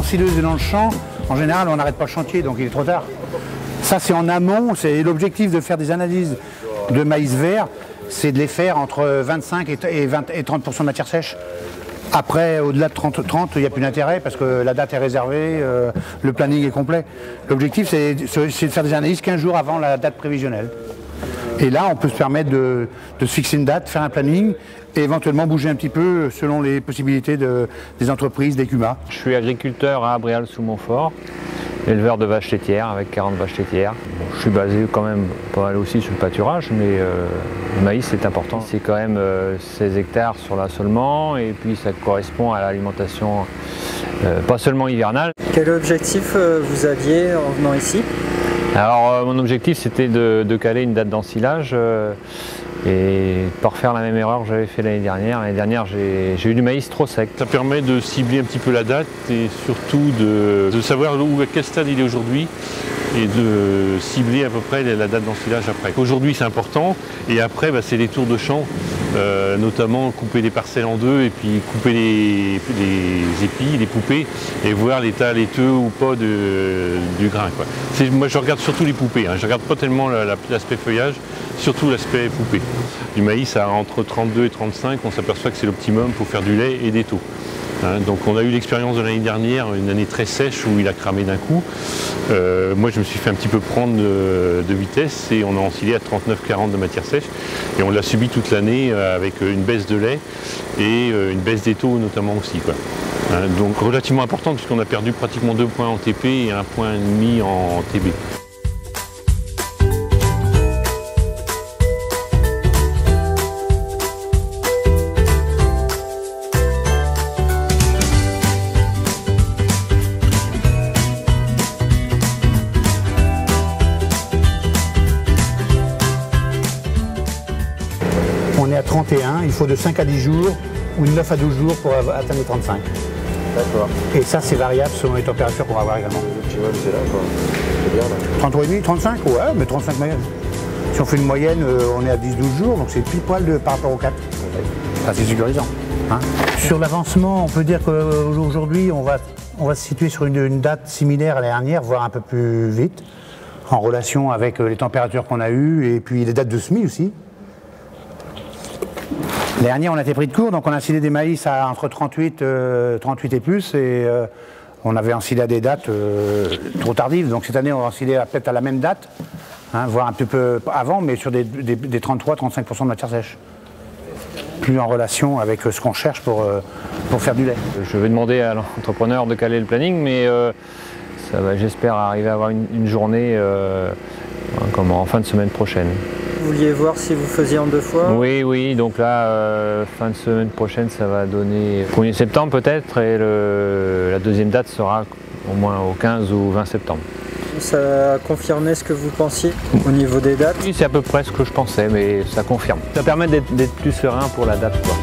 sileuse et dans le champ, en général, on n'arrête pas le chantier, donc il est trop tard. Ça, c'est en amont. C'est l'objectif de faire des analyses de maïs vert, c'est de les faire entre 25 et 30% de matière sèche. Après, au-delà de 30, il n'y a plus d'intérêt parce que la date est réservée, le planning est complet. L'objectif, c'est de faire des analyses 15 jours avant la date prévisionnelle. Et là, on peut se permettre de se fixer une date, faire un planning et éventuellement bouger un petit peu selon les possibilités des entreprises, des CUMA. Je suis agriculteur à Bréal-sous-Montfort, éleveur de vaches laitières avec 40 vaches laitières. Bon, je suis basé quand même pas mal aussi sur le pâturage, mais le maïs c'est important. C'est quand même 16 hectares sur l'assolement et puis ça correspond à l'alimentation pas seulement hivernale. Quel objectif vous aviez en venant ici? Alors mon objectif c'était de caler une date d'ensilage et de ne pas refaire la même erreur que j'avais fait l'année dernière. L'année dernière j'ai eu du maïs trop sec. Ça permet de cibler un petit peu la date et surtout de savoir à quel stade il est aujourd'hui et de cibler à peu près la date d'ensilage après. Aujourd'hui c'est important et après c'est les tours de champ, notamment couper les parcelles en deux et puis couper les épis, les poupées et voir l'état laiteux ou pas du grain, quoi. Moi je regarde surtout les poupées, hein. Je regarde pas tellement l'aspect feuillage, surtout l'aspect poupée. Du maïs entre 32 et 35, on s'aperçoit que c'est l'optimum pour faire du lait et des taux. Hein, donc on a eu l'expérience de l'année dernière, une année très sèche où il a cramé d'un coup. Moi je me suis fait un petit peu prendre de vitesse et on a ensilé à 39-40 de matière sèche et on l'a subi toute l'année avec une baisse de lait et une baisse des taux notamment aussi, quoi. Hein, donc relativement important puisqu'on a perdu pratiquement 2 points en TP et 1,5 point en TB. On est à 31, il faut de 5 à 10 jours ou de 9 à 12 jours pour atteindre les 35. D'accord. Et ça, c'est variable selon les températures qu'on va avoir également. L'optimum, c'est là, quoi. C'est bien, là. 33,5, 35, ouais, mais 35 moyenne. Si on fait une moyenne, on est à 10-12 jours, donc c'est pile poil par rapport aux 4. Ça, c'est sécurisant. Hein. Sur l'avancement, on peut dire qu'aujourd'hui, on va se situer sur une date similaire à la dernière, voire un peu plus vite, en relation avec les températures qu'on a eues et puis les dates de semis aussi. L'année dernière, on a été pris de court, donc on a ensilé des maïs à entre 38 et plus, et on avait ensilé à des dates trop tardives. Donc cette année, on va ensiler peut-être à la même date, hein, voire un petit peu avant, mais sur des 33-35% de matière sèche. Plus en relation avec ce qu'on cherche pour faire du lait. Je vais demander à l'entrepreneur de caler le planning, mais j'espère arriver à avoir une journée comme en fin de semaine prochaine. Vous vouliez voir si vous faisiez en 2 fois? Oui, donc là, fin de semaine prochaine, ça va donner 1er septembre peut-être, et la deuxième date sera au moins au 15 ou 20 septembre. Ça a confirmé ce que vous pensiez au niveau des dates? Oui, c'est à peu près ce que je pensais, mais ça confirme. Ça permet d'être plus serein pour la date, quoi.